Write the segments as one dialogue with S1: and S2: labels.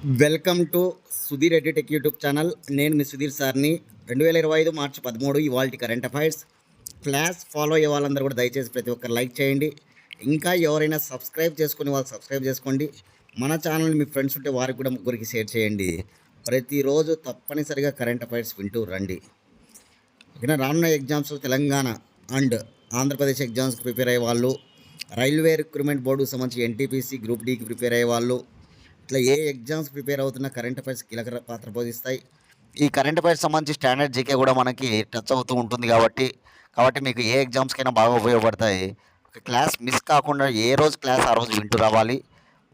S1: Welcome to Sudheer edutech YouTube channel. నేను మీ సుధీర్ సార్ని. 2025 మార్చి 13 ఇవాల్టి కరెంట్ అఫైర్స్ క్లాస్ ఫాలో అయ్యే వాళ్ళందరూ కూడా దయచేసి ప్రతి ఒక్కరు లైక్ చేయండి. ఇంకా ఎవరైనా సబ్స్క్రైబ్ చేసుకుని వాళ్ళు సబ్స్క్రైబ్ చేసుకోండి. మన ఛానల్ మీ ఫ్రెండ్స్ ఉంటే వారికి కూడా ముగ్గురికి షేర్ చేయండి. ప్రతిరోజు తప్పనిసరిగా కరెంట్ అఫైర్స్ వింటూ రండి. ఓకేనా. రానున్న ఎగ్జామ్స్ తెలంగాణ అండ్ ఆంధ్రప్రదేశ్ ఎగ్జామ్స్కి ప్రిపేర్ అయ్యే వాళ్ళు, రైల్వే రిక్రూట్మెంట్ బోర్డుకు సంబంధించి ఎన్టీపీసీ గ్రూప్ డీకి ప్రిపేర్ అయ్యే వాళ్ళు, ఇట్లా ఏ ఎగ్జామ్స్ ప్రిపేర్ అవుతున్న కరెంట్ అఫైర్స్ కీలక పాత్ర పోషిస్తాయి. ఈ కరెంట్ అఫైర్స్ సంబంధించి స్టాండర్డ్ జీకే కూడా మనకి టచ్ అవుతూ ఉంటుంది కాబట్టి మీకు ఏ ఎగ్జామ్స్కైనా బాగా ఉపయోగపడతాయి. ఒక క్లాస్ మిస్ కాకుండా ఏ రోజు క్లాస్ ఆ రోజు వింటూ రావాలి.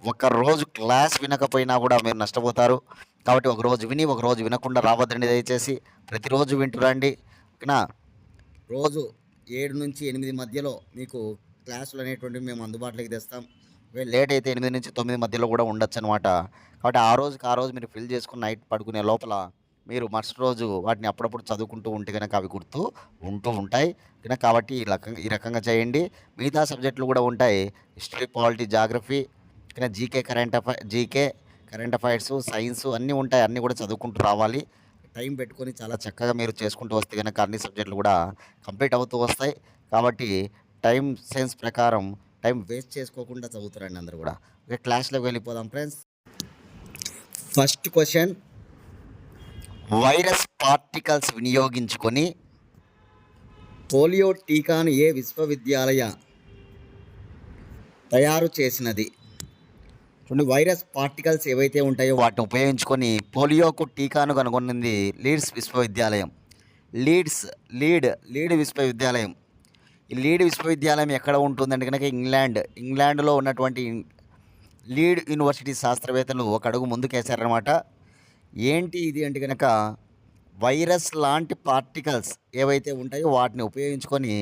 S1: ఒక రోజు క్లాస్ వినకపోయినా కూడా మీరు నష్టపోతారు. కాబట్టి ఒక రోజు విని ఒక రోజు వినకుండా రావద్దండి. దయచేసి ప్రతిరోజు వింటూ రండి. ఓకేనా. రోజు 7 నుంచి 8 మధ్యలో మీకు క్లాసులు అనేటువంటివి మేము అందుబాటులోకి తెస్తాం. లేట్ అయితే 8 నుంచి 9 మధ్యలో కూడా ఉండొచ్చు అనమాట. కాబట్టి ఆ రోజు మీరు ఫిల్ చేసుకుని నైట్ పడుకునే లోపల మీరు మరుసటి రోజు వాటిని అప్పుడప్పుడు చదువుకుంటూ ఉంటే కనుక అవి గుర్తు ఉంటూ ఉంటాయి కనుక. కాబట్టి ఈ రకంగా చేయండి. మిగతా సబ్జెక్టులు కూడా ఉంటాయి. హిస్టరీ, పాలిటీ, జాగ్రఫీ, కానీ జీకే కరెంట్ అఫైర్స్, సైన్స్ అన్నీ ఉంటాయి. అన్నీ కూడా చదువుకుంటూ రావాలి. టైం పెట్టుకొని చాలా చక్కగా మీరు చేసుకుంటూ వస్తే కనుక అన్ని సబ్జెక్టులు కూడా కంప్లీట్ అవుతూ వస్తాయి. కాబట్టి టైం సెన్స్ ప్రకారం టైం వేస్ట్ చేసుకోకుండా చదువుతారండి అందరూ కూడా. ఓకే, క్లాస్లోకి వెళ్ళిపోదాం friends. First question, virus particles వినియోగించుకొని పోలియో టీకాను ఏ విశ్వవిద్యాలయ తయారు చేసినది? చూడండి, వైరస్ పార్టికల్స్ ఏవైతే ఉంటాయో వాటిని ఉపయోగించుకొని పోలియోకు టీకాను కనుగొన్నది లీడ్స్ విశ్వవిద్యాలయం. లీడ్ విశ్వవిద్యాలయం. ఈ లీడ్ విశ్వవిద్యాలయం ఎక్కడ ఉంటుందంటే కనుక ఇంగ్లాండ్లో ఉన్నటువంటి లీడ్ యూనివర్సిటీ శాస్త్రవేత్తలు ఒక అడుగు ముందుకేశారనమాట. ఏంటి ఇది అంటే కనుక వైరస్ లాంటి పార్టికల్స్ ఏవైతే ఉంటాయో వాటిని ఉపయోగించుకొని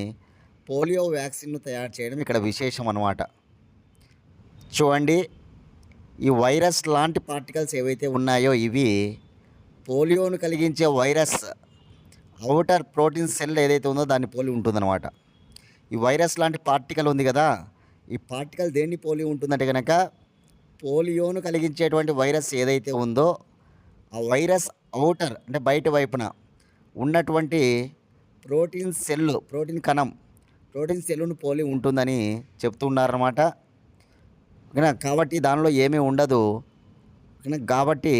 S1: పోలియో వ్యాక్సిన్ను తయారు చేయడం ఇక్కడ విశేషం అన్నమాట. చూడండి, ఈ వైరస్ లాంటి పార్టికల్స్ ఏవైతే ఉన్నాయో ఇవి పోలియోను కలిగించే వైరస్ అవుటర్ ప్రోటీన్ సెల్ ఏదైతే ఉందో దాన్ని పోలి ఉంటుందన్నమాట. ఈ వైరస్ లాంటి పార్టికల్ ఉంది కదా, ఈ పార్టికల్ దేన్ని పోలి ఉంటుందంటే కనుక పోలియోను కలిగించేటువంటి వైరస్ ఏదైతే ఉందో ఆ వైరస్ అవుటర్ అంటే బయట వైపున ఉన్నటువంటి ప్రోటీన్ సెల్లును పోలి ఉంటుందని చెప్తున్నారన్నమాట. కాబట్టి దానిలో ఏమీ ఉండదు. కాబట్టి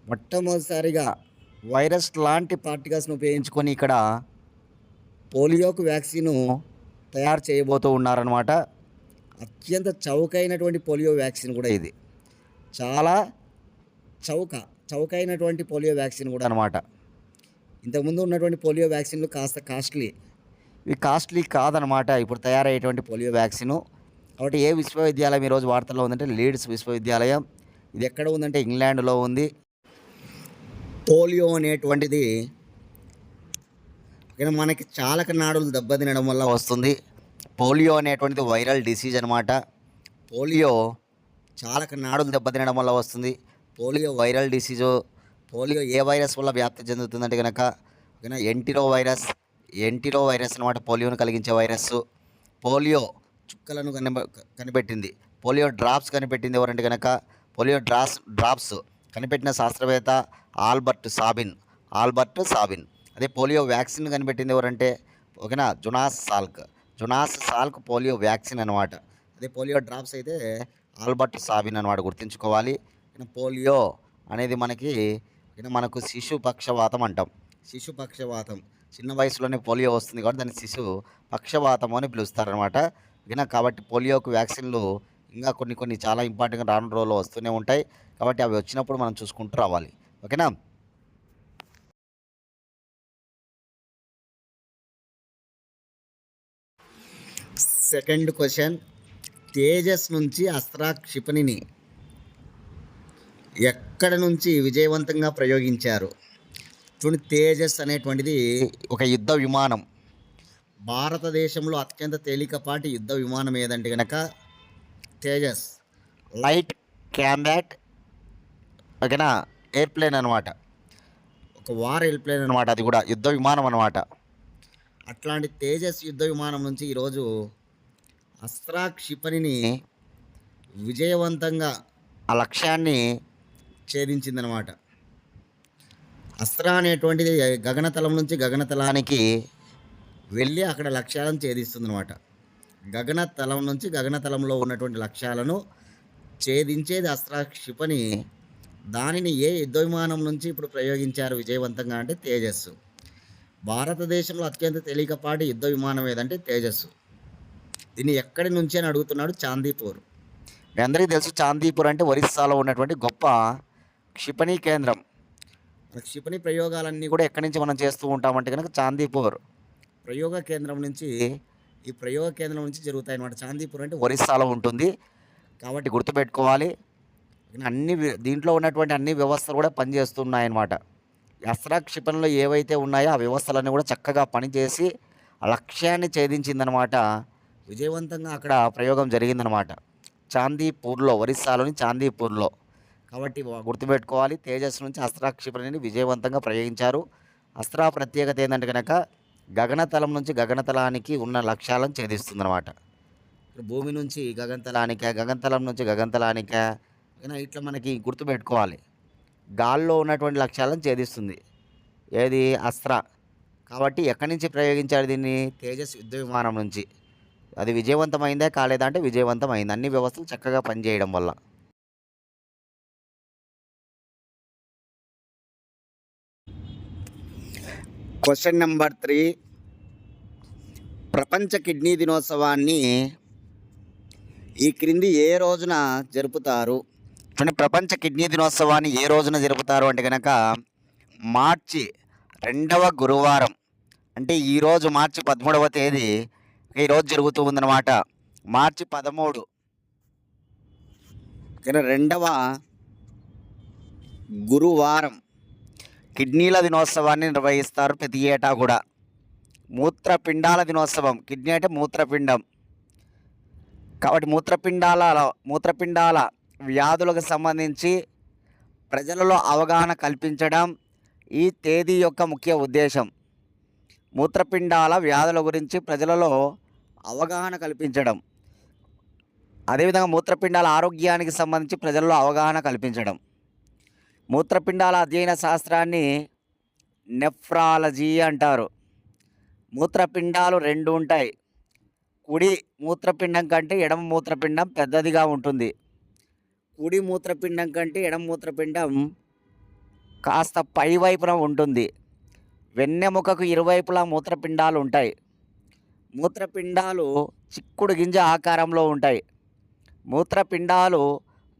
S1: మొట్టమొదటిసారిగా వైరస్ లాంటి పార్టికల్స్ను ఉపయోగించుకొని ఇక్కడ పోలియోకు వ్యాక్సిన్ తయారు చేయబోతూ ఉన్నారనమాట. అత్యంత చౌకైనటువంటి పోలియో వ్యాక్సిన్ కూడా ఇది. చాలా చౌకైనటువంటి పోలియో వ్యాక్సిన్ కూడా అనమాట. ఇంతకుముందు ఉన్నటువంటి పోలియో వ్యాక్సిన్లు కాస్త కాస్ట్లీ. ఇవి కాస్ట్లీ కాదనమాట ఇప్పుడు తయారయ్యేటువంటి పోలియో వ్యాక్సిన్. కాబట్టి ఏ విశ్వవిద్యాలయం ఈరోజు వార్తల్లో ఉందంటే లీడ్స్ విశ్వవిద్యాలయం. ఇది ఎక్కడ ఉందంటే ఇంగ్లాండ్లో ఉంది. పోలియో అనేటువంటిది మనకి చాలక నాడులు దెబ్బతినడం వల్ల వస్తుంది. పోలియో అనేటువంటిది వైరల్ డిసీజ్ అనమాట. పోలియో చాలక నాడులు దెబ్బతినడం వల్ల వస్తుంది. Polio viral disease. పోలియో ఏ వైరస్ వల్ల వ్యాప్తి చెందుతుందంటే కనుక ఎంటిరో వైరస్ అనమాట. పోలియోను కలిగించే వైరస్. పోలియో చుక్కలను కనిపెట్టింది, పోలియో డ్రాప్స్ కనిపెట్టింది ఎవరంటే కనుక పోలియో డ్రాప్స్ కనిపెట్టిన శాస్త్రవేత్త ఆల్బర్ట్ సాబిన్. అదే పోలియో వ్యాక్సిన్ కనిపెట్టింది ఎవరంటే ఓకేనా జునాస్ సాల్క్ పోలియో వ్యాక్సిన్ అనమాట. అదే పోలియో డ్రాప్స్ అయితే ఆల్బర్ట్ సాబిన్ అనమాట, గుర్తుంచుకోవాలి. పోలియో అనేది మనకు శిశు పక్షవాతం అంటాం. చిన్న వయసులోనే పోలియో వస్తుంది కాబట్టి దాన్ని శిశు పక్షవాతం అని పిలుస్తారనమాట. కాబట్టి పోలియోకు వ్యాక్సిన్లు ఇంకా కొన్ని చాలా ఇంపార్టెంట్గా రానున్న రోజుల్లో వస్తూనే ఉంటాయి. కాబట్టి అవి వచ్చినప్పుడు మనం చూసుకుంటూ రావాలి. ఓకేనా. సెకండ్ క్వశ్చన్, తేజస్ నుంచి అస్త్రా క్షిపణిని ఎక్కడ నుంచి విజయవంతంగా ప్రయోగించారు? చూడండి, తేజస్ అనేటువంటిది ఒక యుద్ధ విమానం. భారతదేశంలో అత్యంత తేలికపాటి యుద్ధ విమానం ఏదంటే కనుక తేజస్ లైట్ క్యాంబాట్ ఓకేనా ఎయిర్ప్లేన్ అనమాట. ఒక వార్ ఎయిర్ప్లేన్ అనమాట, అది కూడా యుద్ధ విమానం అనమాట. అట్లాంటి తేజస్ యుద్ధ విమానం నుంచి ఈరోజు అస్త్రా క్షిపణిని విజయవంతంగా ఆ లక్ష్యాన్ని ఛేదించిందనమాట. అస్త్రా అనేటువంటిది గగనతలం నుంచి గగనతలానికి వెళ్ళి అక్కడ లక్ష్యాలను ఛేదిస్తుందనమాట. గగనతలం నుంచి గగనతలంలో ఉన్నటువంటి లక్ష్యాలను ఛేదించేది అస్త్రా క్షిపణి. దానిని ఏ యుద్ధ విమానం నుంచి ఇప్పుడు ప్రయోగించారు విజయవంతంగా అంటే తేజస్సు. భారతదేశంలో అత్యంత తేలికపాటి యుద్ధ విమానం ఏదంటే తేజస్సు. దీన్ని ఎక్కడి నుంచి అని అడుగుతున్నాడు. చాందీపూర్. మీ అందరికీ తెలుసు చాందీపూర్ అంటే ఒరిస్సాలో ఉన్నటువంటి గొప్ప క్షిపణి కేంద్రం. క్షిపణి ప్రయోగాలన్నీ కూడా ఎక్కడి నుంచి మనం చేస్తూ ఉంటామంటే కనుక చాందీపూర్ ప్రయోగ కేంద్రం నుంచి జరుగుతాయి అన్నమాట. చాందీపూర్ అంటే ఒరిస్సాలో ఉంటుంది కాబట్టి గుర్తుపెట్టుకోవాలి. దీంట్లో ఉన్నటువంటి అన్ని వ్యవస్థలు కూడా పనిచేస్తున్నాయన్నమాట. అస్త్రా క్షిపణిలో ఏవైతే ఉన్నాయో ఆ వ్యవస్థలన్నీ కూడా చక్కగా పనిచేసి ఆ లక్ష్యాన్ని ఛేదించిందనమాట. విజయవంతంగా అక్కడ ప్రయోగం జరిగిందనమాట చాందీపూర్లో, ఒరిస్సాలోని చాందీపూర్లో. కాబట్టి గుర్తుపెట్టుకోవాలి, తేజస్ నుంచి అస్త్రా క్షిపణిని విజయవంతంగా ప్రయోగించారు. అస్త్రా ప్రత్యేకత ఏంటంటే కనుక గగనతలం నుంచి గగనతలానికి ఉన్న లక్ష్యాలను ఛేదిస్తుందన్నమాట. భూమి నుంచి గగనతలానిక, గగనతలం నుంచి గగనతలానిక, ఇట్లా మనకి గుర్తుపెట్టుకోవాలి. గాల్లో ఉన్నటువంటి లక్ష్యాలను ఛేదిస్తుంది ఏది అస్త్రా. కాబట్టి ఎక్కడి నుంచి ప్రయోగించారు దీన్ని? తేజస్ యుద్ధ విమానం నుంచి. అది విజయవంతమైందా కాలేదా అంటే విజయవంతమైంది, అన్ని వ్యవస్థలు చక్కగా పనిచేయడం వల్ల. Question number 3. ప్రపంచ కిడ్నీ దినోత్సవాన్ని ఈ క్రింది ఏ రోజున జరుపుతారు? ప్రపంచ కిడ్నీ దినోత్సవాన్ని ఏ రోజున జరుపుతారు అంటే కనుక మార్చి 2వ గురువారం, అంటే ఈరోజు మార్చి 13వ తేదీ ఈరోజు జరుగుతూ ఉందన్నమాట. మార్చి 13 2వ గురువారం కిడ్నీల దినోత్సవాన్ని నిర్వహిస్తారు ప్రతి ఏటా కూడా. మూత్రపిండాల దినోత్సవం. కిడ్నీ అంటే మూత్రపిండం కాబట్టి మూత్రపిండాల వ్యాధులకు సంబంధించి ప్రజలలో అవగాహన కల్పించడం ఈ తేదీ యొక్క ముఖ్య ఉద్దేశం. మూత్రపిండాల వ్యాధుల గురించి ప్రజలలో అవగాహన కల్పించడం, అదేవిధంగా మూత్రపిండాల ఆరోగ్యానికి సంబంధించి ప్రజల్లో అవగాహన కల్పించడం. మూత్రపిండాల అధ్యయన శాస్త్రాన్ని నెఫ్రాలజీ అంటారు. మూత్రపిండాలు 2 ఉంటాయి. కుడి మూత్రపిండం కంటే ఎడమ మూత్రపిండం పెద్దదిగా ఉంటుంది. కుడి మూత్రపిండం కంటే ఎడమ మూత్రపిండం కాస్త పైవైపున ఉంటుంది. వెన్నెముకకు ఇరువైపులా మూత్రపిండాలు ఉంటాయి. మూత్రపిండాలు చిక్కుడు గింజ ఆకారంలో ఉంటాయి. మూత్రపిండాలు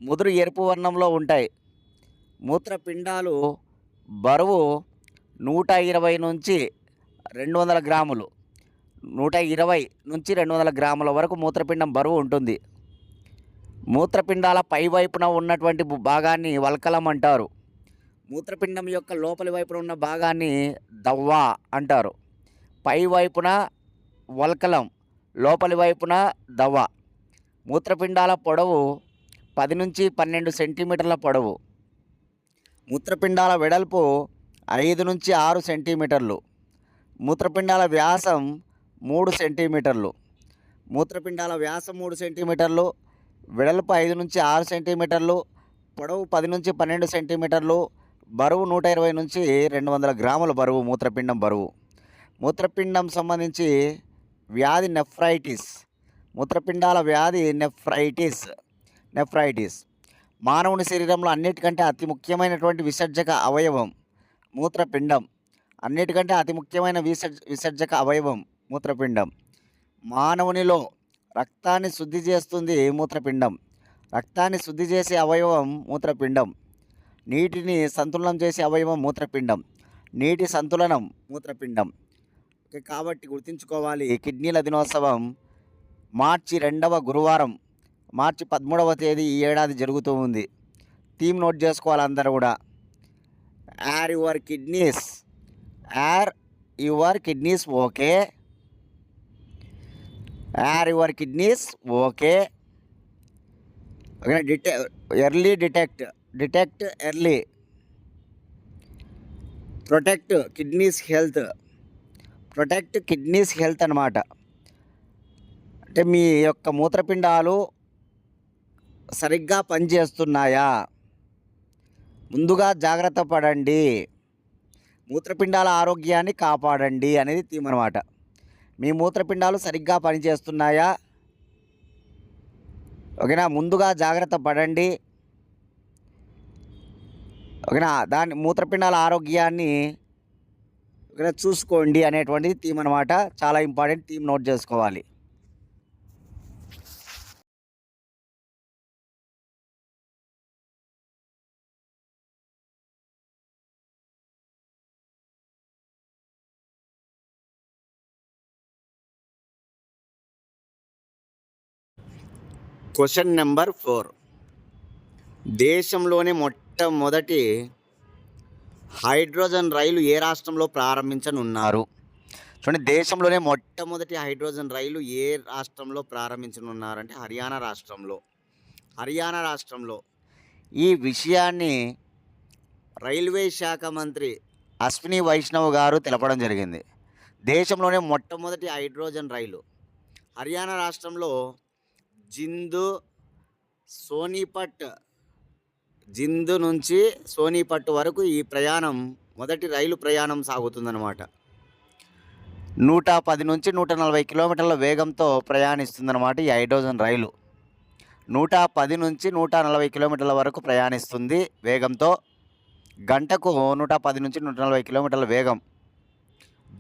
S1: ముదురు ఎరుపు వర్ణంలో ఉంటాయి. మూత్రపిండాలు బరువు 120 నుంచి 200 గ్రాములు, 120 నుంచి 200 గ్రాముల వరకు మూత్రపిండం బరువు ఉంటుంది. మూత్రపిండాల పైవైపున ఉన్నటువంటి భాగాన్ని వల్కలం అంటారు. మూత్రపిండం యొక్క లోపలి వైపున ఉన్న భాగాన్ని దవ్వ అంటారు. పైవైపున వల్కలం, లోపలి వైపున దవ్వ. మూత్రపిండాల పొడవు 10 నుంచి 12 సెంటీమీటర్ల పొడవు. మూత్రపిండాల వెడల్పు 5 నుంచి 6 సెంటీమీటర్లు. మూత్రపిండాల వ్యాసం 3 సెంటీమీటర్లు. మూత్రపిండాల వ్యాసం 3 సెంటీమీటర్లు, వెడల్పు 5 నుంచి 6 సెంటీమీటర్లు, పొడవు 10 నుంచి 12 సెంటీమీటర్లు, బరువు 120 నుంచి 200 గ్రాముల బరువు మూత్రపిండం బరువు. మూత్రపిండం సంబంధించి వ్యాధి నెఫ్రైటిస్. మూత్రపిండాల వ్యాధి నెఫ్రైటిస్. మానవుని శరీరంలో అన్నిటికంటే అతి ముఖ్యమైనటువంటి విసర్జక అవయవం మూత్రపిండం. అన్నిటికంటే అతి ముఖ్యమైన విసర్జక అవయవం మూత్రపిండం. మానవునిలో రక్తాన్ని శుద్ధి చేస్తుంది మూత్రపిండం. రక్తాన్ని శుద్ధి చేసే అవయవం మూత్రపిండం. నీటిని సంతులనం చేసే అవయవం మూత్రపిండం. నీటి సంతులనం మూత్రపిండం. కాబట్టి గుర్తుంచుకోవాలి, కిడ్నీల దినోత్సవం మార్చి 2వ గురువారం, మార్చి 13వ తేదీ ఈ ఏడాది జరుగుతూ ఉంది. థీమ్ నోట్ చేసుకోవాలి అందరూ కూడా. Are your kidneys okay? Are your kidneys okay? Early detect early, protect kidneys health అన్నమాట. అంటే మీ యొక్క మూత్రపిండాలు సరిగ్గా పనిచేస్తున్నాయా? ముందుగా జాగ్రత్త పడండి, మూత్రపిండాల ఆరోగ్యాన్ని కాపాడండి అనేది థీమ్ అనమాట. మీ మూత్రపిండాలు సరిగ్గా పనిచేస్తున్నాయా? ఓకేనా? ముందుగా జాగ్రత్త పడండి, ఓకేనా? దాని మూత్రపిండాల ఆరోగ్యాన్ని ఓకేనా చూసుకోండి అనేటువంటిది థీమ్ అనమాట. చాలా ఇంపార్టెంట్ థీమ్, నోట్ చేసుకోవాలి. Question number 4. దేశంలోని మొట్టమొదటి హైడ్రోజన్ రైలు ఏ రాష్ట్రంలో ప్రారంభించనున్నారు? చూడండి, దేశంలోనే మొట్టమొదటి హైడ్రోజన్ రైలు ఏ రాష్ట్రంలో ప్రారంభించనున్నారంటే హర్యానా రాష్ట్రంలో. ఈ విషయాన్ని రైల్వే శాఖ మంత్రి అశ్విని వైష్ణవ్ గారు తెలపడం జరిగింది. దేశంలోనే మొట్టమొదటి హైడ్రోజన్ రైలు హర్యానా రాష్ట్రంలో జింద్ నుంచి సోనీపట్ వరకు ఈ ప్రయాణం, మొదటి రైలు ప్రయాణం సాగుతుందన్నమాట. 110 నుంచి 140 కిలోమీటర్ల వేగంతో ప్రయాణిస్తుందన్నమాట ఈ హైడ్రోజన్ రైలు. 110 నుంచి 140 కిలోమీటర్ల వరకు ప్రయాణిస్తుంది వేగంతో. గంటకు 110 నుంచి 140 కిలోమీటర్ల వేగం.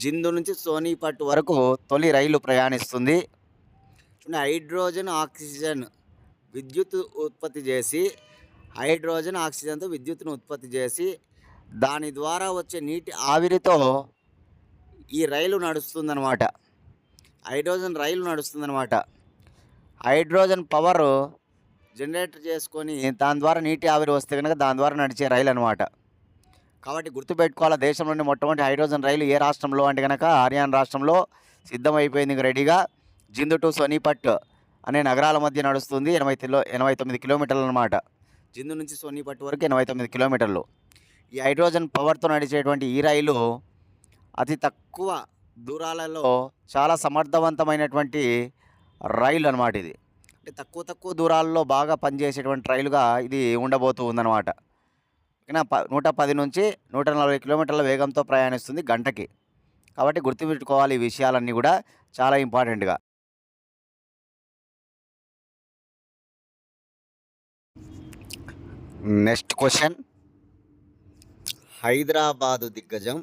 S1: జింద్ నుంచి సోనీపట్ వరకు తొలి రైలు ప్రయాణిస్తుంది. హైడ్రోజన్ ఆక్సిజన్ విద్యుత్ ఉత్పత్తి చేసి, హైడ్రోజన్ ఆక్సిజన్తో విద్యుత్తును ఉత్పత్తి చేసి, దాని ద్వారా వచ్చే నీటి ఆవిరితో ఈ రైలు నడుస్తుందన్నమాట. హైడ్రోజన్ రైలు నడుస్తుందన్నమాట. హైడ్రోజన్ పవర్ జనరేటర్ చేసుకొని దాని ద్వారా నీటి ఆవిరి వస్తే కనుక దాని ద్వారా నడిచే రైలు అనమాట. కాబట్టి గుర్తుపెట్టుకోవాలి, దేశంలోని మొట్టమొదటి హైడ్రోజన్ రైలు ఏ రాష్ట్రంలో అంటే కనుక హర్యానా రాష్ట్రంలో సిద్ధమైపోయింది రెడీగా. జింద్ టు సోనీపట్ అనే నగరాల మధ్య నడుస్తుంది. 89 కిలోమీటర్లు అనమాట. జింద్ నుంచి సోనీపట్ వరకు 89 కిలోమీటర్లు. ఈ హైడ్రోజన్ పవర్తో నడిచేటువంటి ఈ రైలు అతి తక్కువ దూరాలలో చాలా సమర్థవంతమైనటువంటి రైలు అనమాట. ఇది అంటే తక్కువ దూరాల్లో బాగా పనిచేసేటువంటి రైలుగా ఇది ఉండబోతూ ఉందన్నమాట. ఓకేనా? 110 నుంచి 140 కిలోమీటర్ల వేగంతో ప్రయాణిస్తుంది గంటకి. కాబట్టి గుర్తుపెట్టుకోవాలి ఈ విషయాలన్నీ కూడా చాలా ఇంపార్టెంట్గా. Next question. హైదరాబాదు దిగ్గజం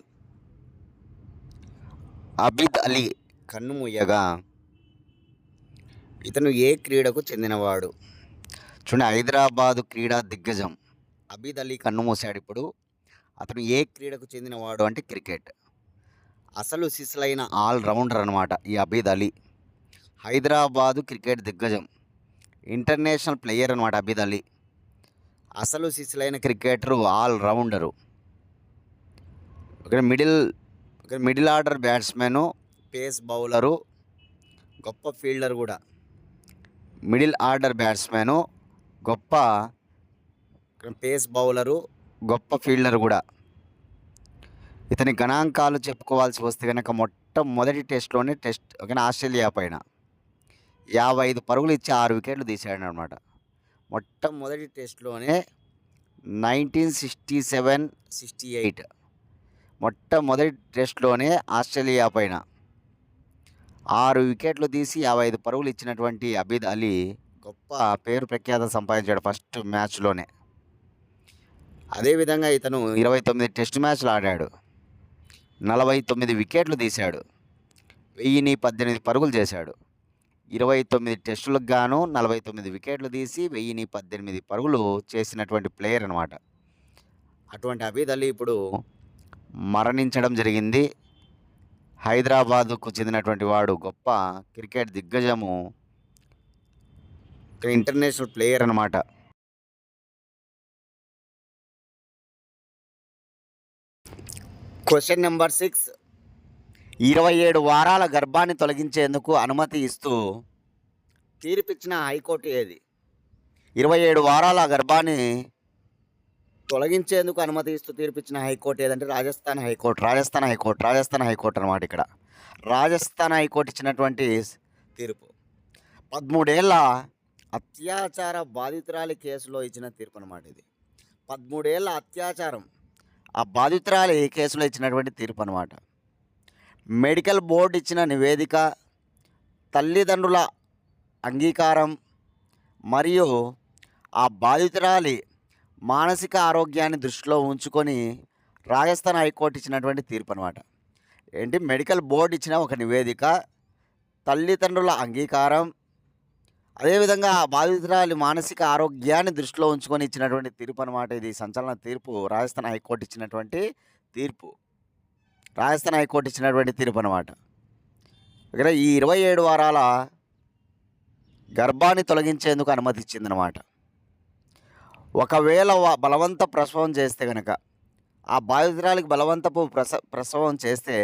S1: అబిద్ అలీ కన్నుమూయగా ఇతను ఏ క్రీడకు చెందినవాడు? చూడండి, హైదరాబాదు క్రీడా దిగ్గజం అబిద్ అలీ కన్నుమూశాడు. ఇప్పుడు అతను ఏ క్రీడకు చెందినవాడు అంటే క్రికెట్. అసలు సిసలైన ఆల్రౌండర్ అనమాట ఈ అబిద్ అలీ. హైదరాబాదు క్రికెట్ దిగ్గజం, ఇంటర్నేషనల్ ప్లేయర్ అనమాట అబిద్ అలీ. అసలు సిసలైన cricketer, allrounder. Middle order batsman, pace bowler, గొప్ప ఫీల్డర్ కూడా. మిడిల్ ఆర్డర్ బ్యాట్స్మెను, గొప్ప పేస్ బౌలరు, గొప్ప ఫీల్డర్ కూడా. ఇతని గణాంకాలు చెప్పుకోవాల్సి వస్తే కనుక మొట్టమొదటి టెస్ట్లోనే ఓకేనా ఆస్ట్రేలియా పైన 55 పరుగులు ఇచ్చి 6 వికెట్లు తీశాడు అనమాట. మొట్టమొదటి టెస్ట్లోనే 1967-68 మొట్టమొదటి టెస్ట్లోనే ఆస్ట్రేలియా పైన 6 వికెట్లు తీసి 55 పరుగులు ఇచ్చినటువంటి అబిద్ అలీ గొప్ప పేరు ప్రఖ్యాత సంపాదించాడు ఫస్ట్ మ్యాచ్లోనే. అదేవిధంగా ఇతను 29 టెస్ట్ మ్యాచ్లు ఆడాడు, 49 వికెట్లు తీశాడు, 1018 పరుగులు చేశాడు. 29 టెస్టులకు గాను 49 వికెట్లు తీసి 1018 పరుగులు చేసినటువంటి ప్లేయర్ అనమాట. అటువంటి అబిద్ అలీ ఇప్పుడు మరణించడం జరిగింది. హైదరాబాదుకు చెందినటువంటి వాడు, గొప్ప క్రికెట్ దిగ్గజము, ఇంటర్నేషనల్ ప్లేయర్ అనమాట. Question number 6. 27 వారాల గర్భాన్ని తొలగించేందుకు అనుమతి ఇస్తూ తీర్పిచ్చిన హైకోర్టు ఏది? 27 వారాల గర్భాన్ని తొలగించేందుకు అనుమతి ఇస్తూ తీర్పిచ్చిన హైకోర్టు ఏదంటే రాజస్థాన్ హైకోర్టు అనమాట. ఇక్కడ రాజస్థాన్ హైకోర్టు ఇచ్చినటువంటి తీర్పు 13 ఏళ్ల అత్యాచార బాధితురాలి కేసులో ఇచ్చిన తీర్పు అనమాట. ఇది 13 ఏళ్ల అత్యాచారం ఆ బాధితురాలి కేసులో ఇచ్చినటువంటి తీర్పు అనమాట. మెడికల్ బోర్డు ఇచ్చిన నివేదిక, తల్లిదండ్రుల అంగీకారం మరియు ఆ బాధితురాలి మానసిక ఆరోగ్యాన్ని దృష్టిలో ఉంచుకొని రాజస్థాన్ హైకోర్టు ఇచ్చినటువంటి తీర్పు అనమాట. ఏంటి, మెడికల్ బోర్డు ఇచ్చిన ఒక నివేదిక, తల్లిదండ్రుల అంగీకారం, అదేవిధంగా ఆ బాధితురాలి మానసిక ఆరోగ్యాన్ని దృష్టిలో ఉంచుకొని ఇచ్చినటువంటి తీర్పు అనమాట. ఇది సంచలన తీర్పు రాజస్థాన్ హైకోర్టు ఇచ్చినటువంటి తీర్పు. రాజస్థాన్ హైకోర్టు ఇచ్చినటువంటి తీర్పు అనమాట. ఇక్కడ ఈ 27 వారాల గర్భాన్ని తొలగించేందుకు అనుమతి ఇచ్చిందనమాట. ఒకవేళ బలవంత ప్రసవం చేస్తే కనుక, ఆ బాధితురాలికి బలవంతపు ప్రసవం చేస్తే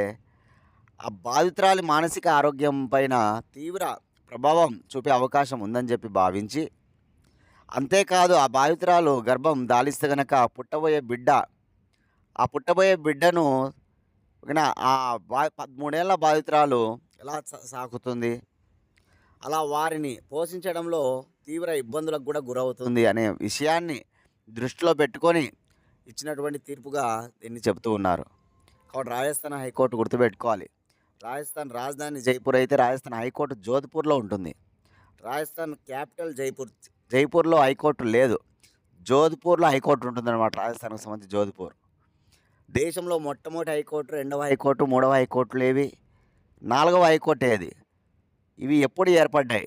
S1: ఆ బాధితురాలి మానసిక ఆరోగ్యం పైన తీవ్ర ప్రభావం చూపే అవకాశం ఉందని చెప్పి భావించి, అంతేకాదు ఆ బాధితురాలు గర్భం దాలిస్తే కనుక ఆ పుట్టబోయే బిడ్డను ఆ 13 ఏళ్ల బాధితురాలు ఎలా సాకుతుంది, అలా వారిని పోషించడంలో తీవ్ర ఇబ్బందులకు కూడా గురవుతుంది అనే విషయాన్ని దృష్టిలో పెట్టుకొని ఇచ్చినటువంటి తీర్పుగా దీన్ని చెబుతూ ఉన్నారు. కాబట్టి రాజస్థాన్ హైకోర్టు గుర్తుపెట్టుకోవాలి. రాజస్థాన్ రాజధాని జైపూర్ అయితే రాజస్థాన్ హైకోర్టు జోధ్పూర్లో ఉంటుంది. రాజస్థాన్ క్యాపిటల్ జైపూర్లో హైకోర్టు లేదు, జోధ్పూర్లో హైకోర్టు ఉంటుందన్నమాట. రాజస్థాన్కి సంబంధించి జోధ్పూర్. దేశంలో మొట్టమొదటి హైకోర్టు, రెండవ హైకోర్టు, మూడవ హైకోర్టులు ఏవి, నాలుగవ హైకోర్టు ఏది, ఇవి ఎప్పుడు ఏర్పడ్డాయి?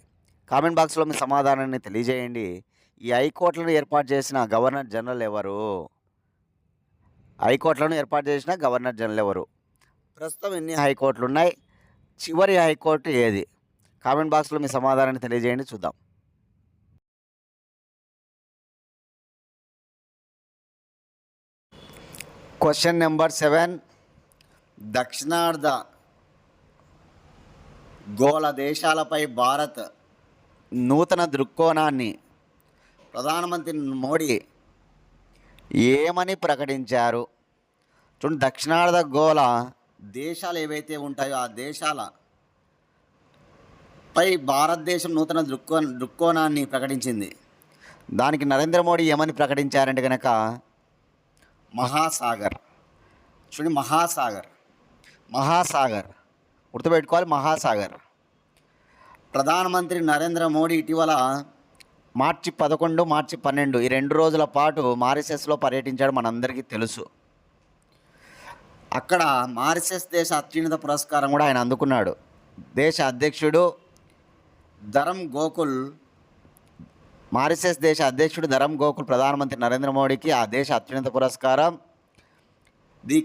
S1: కామెంట్ బాక్స్లో మీ సమాధానాన్ని తెలియజేయండి. ఈ హైకోర్టులను ఏర్పాటు చేసిన గవర్నర్ జనరల్ ఎవరు? హైకోర్టులను ఏర్పాటు చేసిన గవర్నర్ జనరల్ ఎవరు? ప్రస్తుతం ఎన్ని హైకోర్టులు ఉన్నాయి? చివరి హైకోర్టు ఏది? కామెంట్ బాక్స్లో మీ సమాధానాన్ని తెలియజేయండి, చూద్దాం. Question number 7. దక్షిణార్ధ గోళ దేశాలపై భారత్ నూతన దృక్కోణాన్ని ప్రధానమంత్రి మోడీ ఏమని ప్రకటించారు? చూడండి, దక్షిణార్ధ గోళ దేశాలు ఏవైతే ఉంటాయో ఆ దేశాలపై భారతదేశం నూతన దృక్కోణాన్ని ప్రకటించింది. దానికి నరేంద్ర మోడీ ఏమని ప్రకటించారంటే కనుక మహాసాగర్. చూడండి, మహాసాగర్ గుర్తుపెట్టుకోవాలి, మహాసాగర్. ప్రధానమంత్రి నరేంద్ర మోడీ ఇటీవల మార్చి 11, మార్చి 12 ఈ 2 రోజుల పాటు మారిషస్లో పర్యటించాడు, మనందరికీ తెలుసు. అక్కడ మారిషస్ దేశ అత్యున్నత పురస్కారం కూడా ఆయన అందుకున్నాడు. దేశ అధ్యక్షుడు మారిషస్ దేశ అధ్యక్షుడు ధరమ్ గోకుల్ ప్రధానమంత్రి నరేంద్ర మోడీకి ఆ దేశ అత్యున్నత పురస్కారం the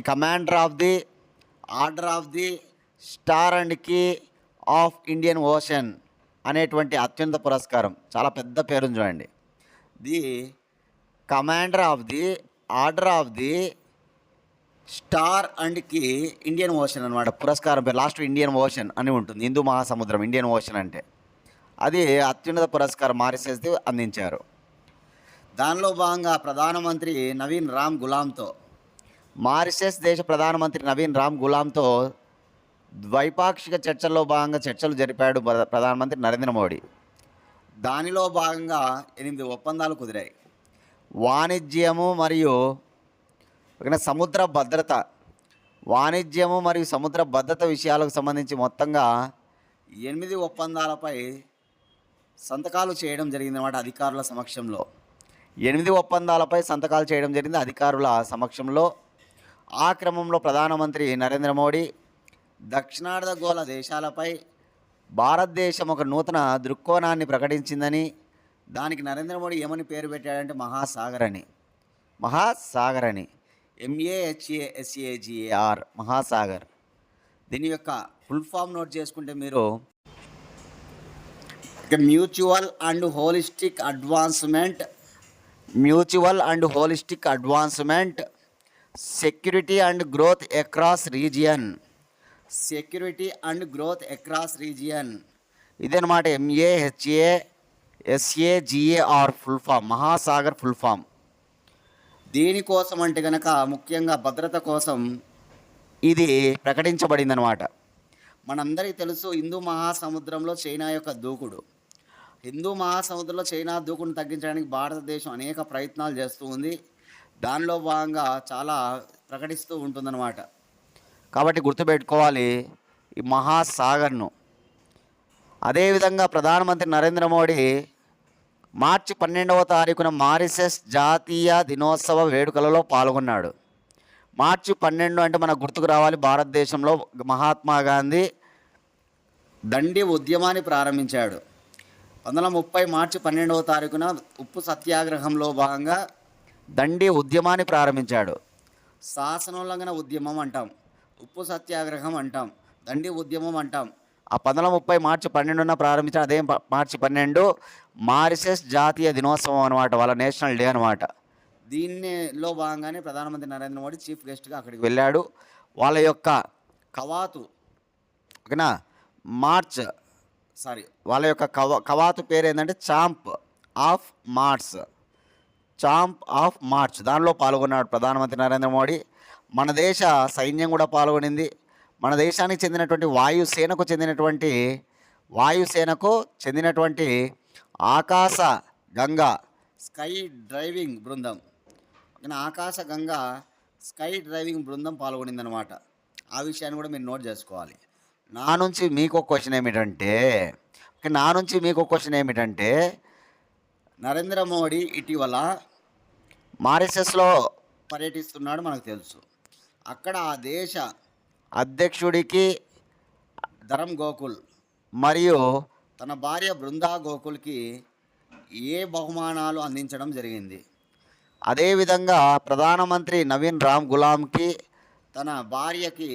S1: commander of the order of the star and key of Indian Ocean అనేటువంటి అత్యున్నత పురస్కారం. చాలా పెద్ద పేరు చూడండి. The commander of the order of the star and key Indian Ocean అనమాట. పురస్కారం పేరు లాస్ట్ ఇండియన్ ఓషన్ అని ఉంటుంది. హిందూ మహాసముద్రం ఇండియన్ ఓషన్ అంటే అది అత్యున్నత పురస్కారం మారిషస్ది అందించారు. దానిలో భాగంగా ప్రధానమంత్రి నవీన్ రామ్ గులాంతో, మారిషస్ దేశ ప్రధానమంత్రి నవీన్ రామ్ గులాంతో ద్వైపాక్షిక చర్చల్లో భాగంగా చర్చలు జరిపాడు ప్రధానమంత్రి నరేంద్ర మోడీ. దానిలో భాగంగా 8 ఒప్పందాలు కుదిరాయి. వాణిజ్యము మరియు సముద్ర భద్రత విషయాలకు సంబంధించి మొత్తంగా 8 ఒప్పందాలపై సంతకాలు చేయడం జరిగిందన్నమాట అధికారుల సమక్షంలో. 8 ఒప్పందాలపై సంతకాలు చేయడం జరిగింది అధికారుల సమక్షంలో. ఆ క్రమంలో ప్రధానమంత్రి నరేంద్ర మోడీ దక్షిణార్ధ గోళ దేశాలపై భారతదేశం ఒక నూతన దృక్కోణాన్ని ప్రకటించిందని, దానికి నరేంద్ర మోడీ ఏమని పేరు పెట్టాడంటే మహాసాగర్ అని. MAHASAGAR, మహాసాగర్. దీని యొక్క ఫుల్ ఫామ్ నోట్ చేసుకుంటే మీరు mutual and holistic advancement security and growth across region ఇదన్నమాట. MAHASAGAR full form, Mahasagar full form. దీనికోసం అంటే కనుక ముఖ్యంగా భద్రత కోసం ఇది ప్రకటించబడింది అనమాట. మనందరికీ తెలుసు హిందూ మహాసముద్రంలో చైనా యొక్క దూకుడు. హిందూ మహాసముద్రంలో చైనా దూకుడును తగ్గించడానికి భారతదేశం అనేక ప్రయత్నాలు చేస్తూ ఉంది. దానిలో భాగంగా చాలా ప్రకటిస్తూ ఉంటుందన్నమాట. కాబట్టి గుర్తుపెట్టుకోవాలి ఈ మహాసాగర్ను. అదేవిధంగా ప్రధానమంత్రి నరేంద్ర మోడీ మార్చి 12వ తారీఖున మారిషస్ జాతీయ దినోత్సవ వేడుకలలో పాల్గొన్నాడు. మార్చి 12 అంటే మనకు గుర్తుకు రావాలి, భారతదేశంలో మహాత్మా గాంధీ దండి ఉద్యమాన్ని ప్రారంభించాడు. 1930 మార్చి 12వ తారీఖున ఉప్పు సత్యాగ్రహంలో భాగంగా దండి ఉద్యమాన్ని ప్రారంభించాడు. శాసనోల్లంఘన ఉద్యమం అంటాం, ఉప్పు సత్యాగ్రహం అంటాం, దండి ఉద్యమం అంటాం. ఆ 1930 మార్చి 12న ప్రారంభించిన అదే మార్చి 12 మారిషస్ జాతీయ దినోత్సవం అనమాట, వాళ్ళ నేషనల్ డే అనమాట. దీనిలో భాగంగానే ప్రధానమంత్రి నరేంద్ర మోడీ చీఫ్ గెస్ట్గా అక్కడికి వెళ్ళాడు. వాళ్ళ యొక్క కవాతు ఓకేనా వాళ్ళ యొక్క కవాతు పేరు ఏంటంటే చాంప్ ఆఫ్ మార్చ్. దానిలో పాల్గొన్నాడు ప్రధానమంత్రి నరేంద్ర మోడీ. మన దేశ సైన్యం కూడా పాల్గొనింది. మన దేశానికి చెందినటువంటి వాయుసేనకు చెందినటువంటి ఆకాశ గంగా స్కై డ్రైవింగ్ బృందం స్కై డ్రైవింగ్ బృందం పాల్గొనిందనమాట. ఆ విషయాన్ని కూడా మీరు నోట్ చేసుకోవాలి. నా నుంచి మీకు క్వశ్చన్ ఏమిటంటే నరేంద్ర మోడీ ఇటీవల మారిషస్లో పర్యటిస్తున్నాడు, మనకు తెలుసు. అక్కడ ఆ దేశ అధ్యక్షుడికి ధరమ్ గోకుల్ మరియు తన భార్య బృందా గోకుల్కి ఏ బహుమానాలు అందించడం జరిగింది. అదేవిధంగా ప్రధానమంత్రి నవీన్ రామ్ గులాంకి తన భార్యకి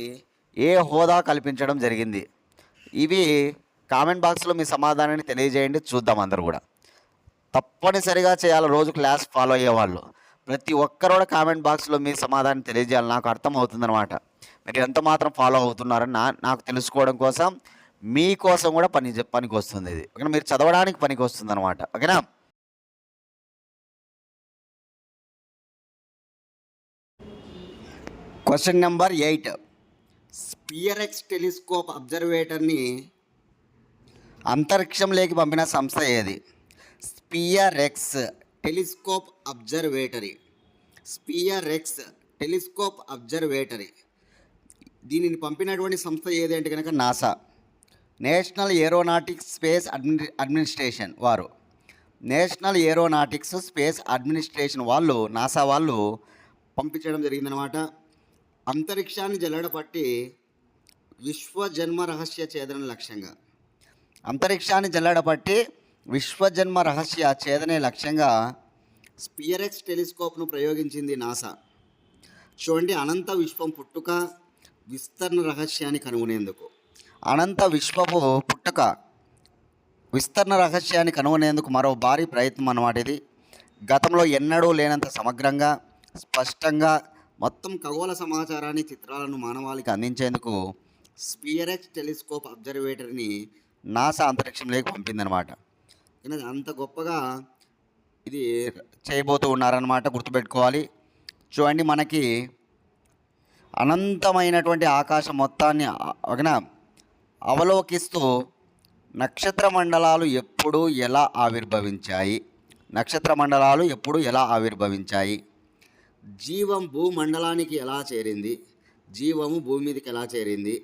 S1: ఏ హోదా కల్పించడం జరిగింది. ఇవి కామెంట్ బాక్స్లో మీ సమాధానాన్ని తెలియజేయండి, చూద్దాం. అందరూ కూడా తప్పనిసరిగా చేయాలి. రోజు క్లాస్ ఫాలో అయ్యేవాళ్ళు ప్రతి ఒక్కరు కూడా కామెంట్ బాక్స్లో మీ సమాధానం తెలియజేయాలి. నాకు అర్థమవుతుందన్నమాట మీరు ఎంత మాత్రం ఫాలో అవుతున్నారని నాకు తెలుసుకోవడం కోసం, మీకోసం కూడా పనికి వస్తుంది. ఇది ఓకేనా, మీరు చదవడానికి పనికి వస్తుంది అనమాట. ఓకేనా. Question number 8. స్పియరెక్స్ టెలిస్కోప్ అబ్జర్వేటర్ని అంతరిక్షంలోకి పంపిన సంస్థ ఏది? స్పియరెక్స్ టెలిస్కోప్ అబ్జర్వేటరీ దీనిని పంపినటువంటి సంస్థ ఏది అంటే కనుక NASA, national aeronautics space administration వారు. నేషనల్ ఏరోనాటిక్స్ స్పేస్ అడ్మినిస్ట్రేషన్ వాళ్ళు, నాసా వాళ్ళు పంపించడం జరిగిందనమాట. అంతరిక్షాన్ని జల్లెడపట్టి విశ్వజన్మ రహస్య ఛేదన లక్ష్యంగా స్పియరెక్స్ టెలిస్కోప్ను ప్రయోగించింది నాసా. చూడండి, అనంత విశ్వం పుట్టుక విస్తరణ రహస్యాన్ని కనుగొనేందుకు మరో భారీ ప్రయత్నం అన్నమాట ఇది. గతంలో ఎన్నడూ లేనంత సమగ్రంగా, స్పష్టంగా మొత్తం ఖగోళ సమాచారాన్ని, చిత్రాలను మానవాళికి అందించేందుకు స్పియరెక్స్ టెలిస్కోప్ అబ్జర్వేటరీని నాసా అంతరిక్షంలోకి పంపిందనమాట. అంత గొప్పగా ఇది చేయబోతూ ఉన్నారన్నమాట, గుర్తుపెట్టుకోవాలి. చూడండి, మనకి అనంతమైనటువంటి ఆకాశం మొత్తాన్ని అవలోకిస్తూ నక్షత్ర మండలాలు ఎప్పుడు ఎలా ఆవిర్భవించాయి, జీవం భూమండలానికి ఎలా చేరింది, జీవము భూమి మీదకి ఎలా చేరింది,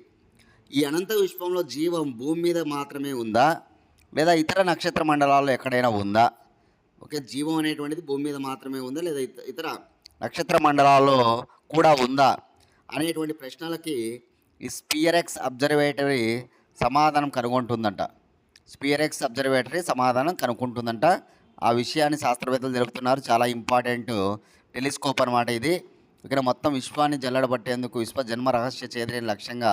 S1: ఈ అనంత విశ్వంలో జీవం భూమి మీద మాత్రమే ఉందా లేదా ఇతర నక్షత్ర మండలాల్లో ఎక్కడైనా ఉందా? ఓకే, జీవం అనేటువంటిది భూమి మీద మాత్రమే ఉందా లేదా ఇతర నక్షత్ర మండలాల్లో కూడా ఉందా అనేటువంటి ప్రశ్నలకి ఈ స్పియరెక్స్ అబ్జర్వేటరీ సమాధానం కనుక్కుంటుందంట. ఆ విషయాన్ని శాస్త్రవేత్తలు తెలుపుతున్నారు. చాలా ఇంపార్టెంట్ టెలిస్కోప్ అనమాట ఇది. ఇక్కడ మొత్తం విశ్వాన్ని జల్లెడబట్టేందుకు విశ్వ జన్మ రహస్య ఛేదన లక్ష్యంగా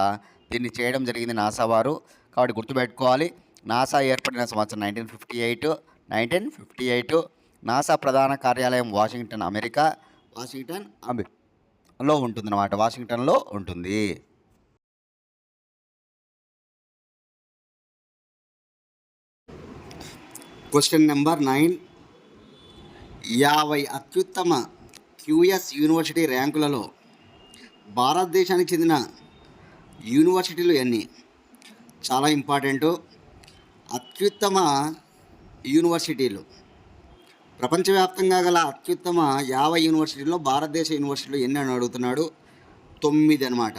S1: దీన్ని చేయడం జరిగింది నాసా వారు. కాబట్టి గుర్తుపెట్టుకోవాలి, నాసా ఏర్పడిన సంవత్సరం 1958. నాసా ప్రధాన కార్యాలయం వాషింగ్టన్లో ఉంటుంది. Question number 9. 50 అత్యుత్తమ QS యూనివర్సిటీ ర్యాంకులలో భారతదేశానికి చెందిన యూనివర్సిటీలు ఎన్ని? చాలా ఇంపార్టెంటు. అత్యుత్తమ యూనివర్సిటీలు. ప్రపంచవ్యాప్తంగా గల అత్యుత్తమ 50 యూనివర్సిటీల్లో భారతదేశ యూనివర్సిటీలు ఎన్ని అని అడుగుతున్నాడు. 9 అనమాట.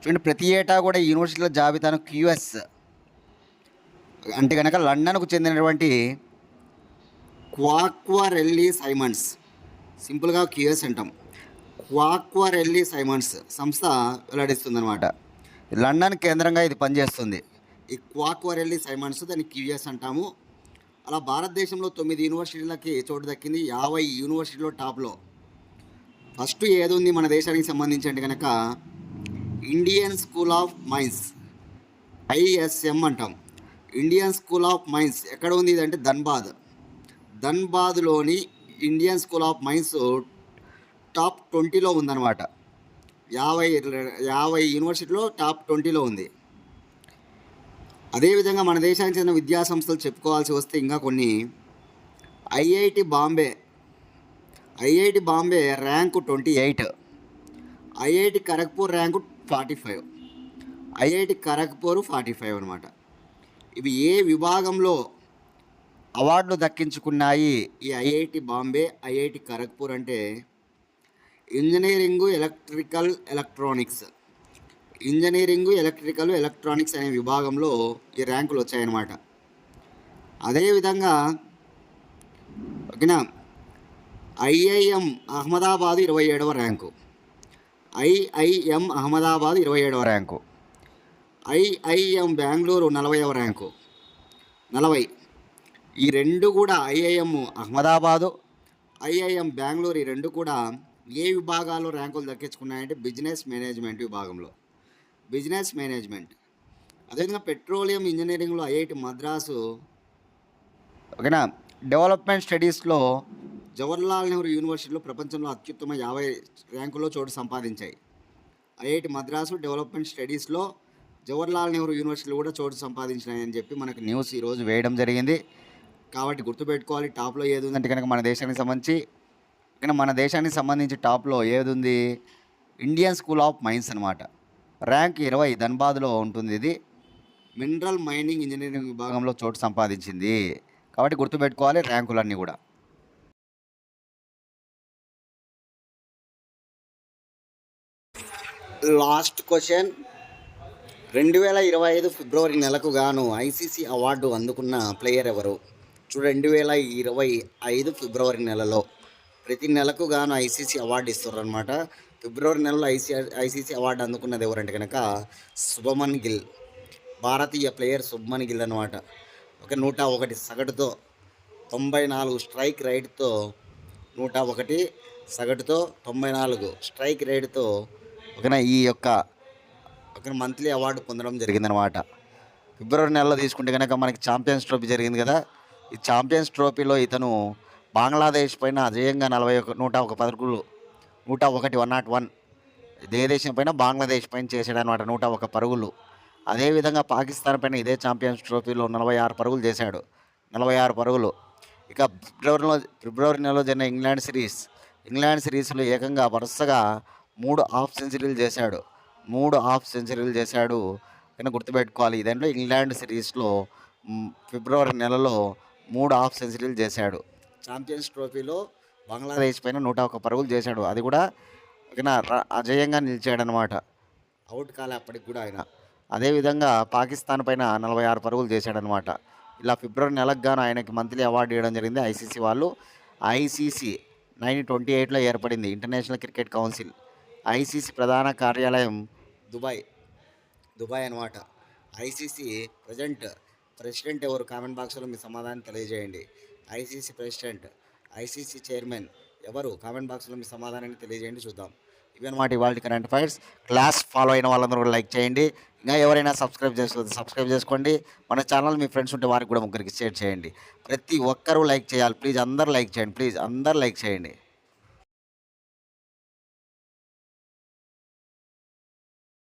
S1: చూడండి, ప్రతి ఏటా కూడా ఈ యూనివర్సిటీల జాబితాను క్యూఎస్ అంటే కనుక లండన్కు చెందినటువంటి క్వాక్వరెల్లి సైమండ్స్, సింపుల్గా క్యూఎస్ అంటాం, క్వాక్వరెల్లి సైమండ్స్ సంస్థ వెల్లడిస్తుందన్నమాట. లండన్ కేంద్రంగా ఇది పనిచేస్తుంది. ఈ క్వాక్వరెల్లి సైమండ్స్, దాన్ని క్యూఎస్ అంటాము. అలా భారతదేశంలో 9 యూనివర్సిటీలకి చోటు దక్కింది. 50 యూనివర్సిటీలో టాప్లో ఫస్ట్ ఏది ఉంది మన దేశానికి సంబంధించి అంటే కనుక Indian School of Mines, ISM అంటాం. ఇండియన్ స్కూల్ ఆఫ్ మైన్స్ ఎక్కడ ఉంది అంటే ధన్బాద్లోని Indian School of Mines top 20లో ఉందన్నమాట. 50 యూనివర్సిటీలో టాప్ 20లో ఉంది. అదేవిధంగా మన దేశానికి చెందిన విద్యా సంస్థలు చెప్పుకోవాల్సి వస్తే ఇంకా కొన్ని, IIT Bombay rank 28, IIT Kharagpur rank 45, IIT Kharagpur 45 అనమాట. ఇవి ఏ విభాగంలో అవార్డులు దక్కించుకున్నాయి ఈ ఐఐటి బాంబే, ఐఐటి ఖరగ్పూర్ అంటే ఇంజనీరింగు ఎలక్ట్రానిక్స్ అనే విభాగంలో ఈ ర్యాంకులు వచ్చాయన్నమాట. అదేవిధంగా ఓకేనా, ఐఐఎం అహ్మదాబాద్ 27వ ర్యాంకు, ఐఐఎం అహ్మదాబాద్ 27వ ర్యాంకు, ఐఐఎం బెంగళూరు 40వ ర్యాంకు, 40. ఈ రెండు కూడా ఐఐఎం అహ్మదాబాదు, ఐఐఎం బెంగళూరు, ఈ రెండు కూడా ఏ విభాగాల్లో ర్యాంకులు దక్కించుకున్నాయంటే బిజినెస్ మేనేజ్మెంట్ విభాగంలో, బిజినెస్ మేనేజ్మెంట్. అదేవిధంగా పెట్రోలియం ఇంజనీరింగ్లో ఐఐటి మద్రాసు ఓకేనా, డెవలప్మెంట్ స్టడీస్లో జవహర్లాల్ నెహ్రూ యూనివర్సిటీలో ప్రపంచంలో అత్యుత్తమ 50 ర్యాంకుల్లో చోటు సంపాదించాయి. ఐఐటి మద్రాసు డెవలప్మెంట్ స్టడీస్లో జవహర్లాల్ నెహ్రూ యూనివర్సిటీలు కూడా చోటు సంపాదించినాయని చెప్పి మనకు న్యూస్ ఈరోజు వేయడం జరిగింది. కాబట్టి గుర్తుపెట్టుకోవాలి, టాప్లో ఏది ఉందంటే కనుక మన దేశానికి సంబంధించి టాప్లో ఏది ఉంది, ఇండియన్ స్కూల్ ఆఫ్ మైన్స్ అనమాట. ర్యాంక్ 20 ధన్బాద్లో ఉంటుంది. ఇది మినరల్ మైనింగ్ ఇంజనీరింగ్ విభాగంలో చోటు సంపాదించింది. కాబట్టి గుర్తుపెట్టుకోవాలి ర్యాంకులన్నీ కూడా. లాస్ట్ క్వశ్చన్, 2025 ఫిబ్రవరి నెలకు గాను ఐసీసీ అవార్డు అందుకున్న ప్లేయర్ ఎవరు? చూడు, 2025 ఫిబ్రవరి నెలలో ప్రతి నెలకు గాను ఐసీసీ అవార్డు ఇస్తారనమాట. ఫిబ్రవరి నెలలో ఐసీసీ అవార్డు అందుకున్నది ఎవరంటే కనుక శుభమన్ గిల్, భారతీయ ప్లేయర్ శుభమన్ గిల్ అనమాట. ఒక 101 సగటుతో 94 స్ట్రైక్ రేట్తో 101 సగటుతో 94 స్ట్రైక్ రేట్తో ఓకేనా ఈ యొక్క మంత్లీ అవార్డు పొందడం జరిగిందనమాట. ఫిబ్రవరి నెలలో తీసుకుంటే కనుక మనకి ఛాంపియన్స్ ట్రోఫీ జరిగింది కదా. ఈ ఛాంపియన్స్ ట్రోఫీలో ఇతను బంగ్లాదేశ్ పైన అజేయంగా 101 పరుగులు 101 ఇదే దేశం పైన బంగ్లాదేశ్ పైన చేశాడనమాట 101 పరుగులు. అదేవిధంగా పాకిస్తాన్ పైన ఇదే ఛాంపియన్స్ ట్రోఫీలో 46 పరుగులు చేశాడు, 46 పరుగులు. ఇక ఫిబ్రవరి నెలలో జరిగిన ఇంగ్లాండ్ సిరీస్లో ఏకంగా వరుసగా 3 హాఫ్ సెంచరీలు చేశాడు. కానీ గుర్తుపెట్టుకోవాలి, ఇదంటే ఇంగ్లాండ్ సిరీస్లో ఫిబ్రవరి నెలలో 3 హాఫ్ సెంచరీలు చేశాడు. ఛాంపియన్స్ ట్రోఫీలో బంగ్లాదేశ్ పైన 101 పరుగులు చేశాడు. అది కూడా అజేయంగా నిలిచాడనమాట, అవుట్ కాలే అప్పటికి కూడా ఆయన. అదేవిధంగా పాకిస్తాన్ పైన 46 పరుగులు చేశాడనమాట. ఇలా ఫిబ్రవరి నెలకు గాను ఆయనకి మంత్లీ అవార్డు ఇవ్వడం జరిగింది ఐసీసీ వాళ్ళు. ఐసీసీ 1928లో ఏర్పడింది, ఇంటర్నేషనల్ క్రికెట్ కౌన్సిల్. ఐసీసీ ప్రధాన కార్యాలయం దుబాయ్ అనమాట. ఐసీసీ ప్రెసిడెంట్ ఎవరు? కామెంట్ బాక్స్లో మీ సమాధానం తెలియజేయండి. ఐసీసీ ప్రెసిడెంట్, ఐసీసీ చైర్మన్ ఎవరు? కామెంట్ బాక్స్లో మీ సమాధానాన్ని తెలియజేయండి, చూద్దాం. ఇవి అనమాట ఇవాళ కరెంట్ అఫైర్స్. క్లాస్ ఫాలో అయిన వాళ్ళందరూ కూడా లైక్ చేయండి. ఇంకా ఎవరైనా సబ్స్క్రైబ్ చేసుకోండి. మన ఛానల్ మీ ఫ్రెండ్స్ ఉంటే వారికి కూడా ముగ్గురికి షేర్ చేయండి. ప్రతి ఒక్కరూ లైక్ చేయాలి ప్లీజ్, అందరూ లైక్ చేయండి.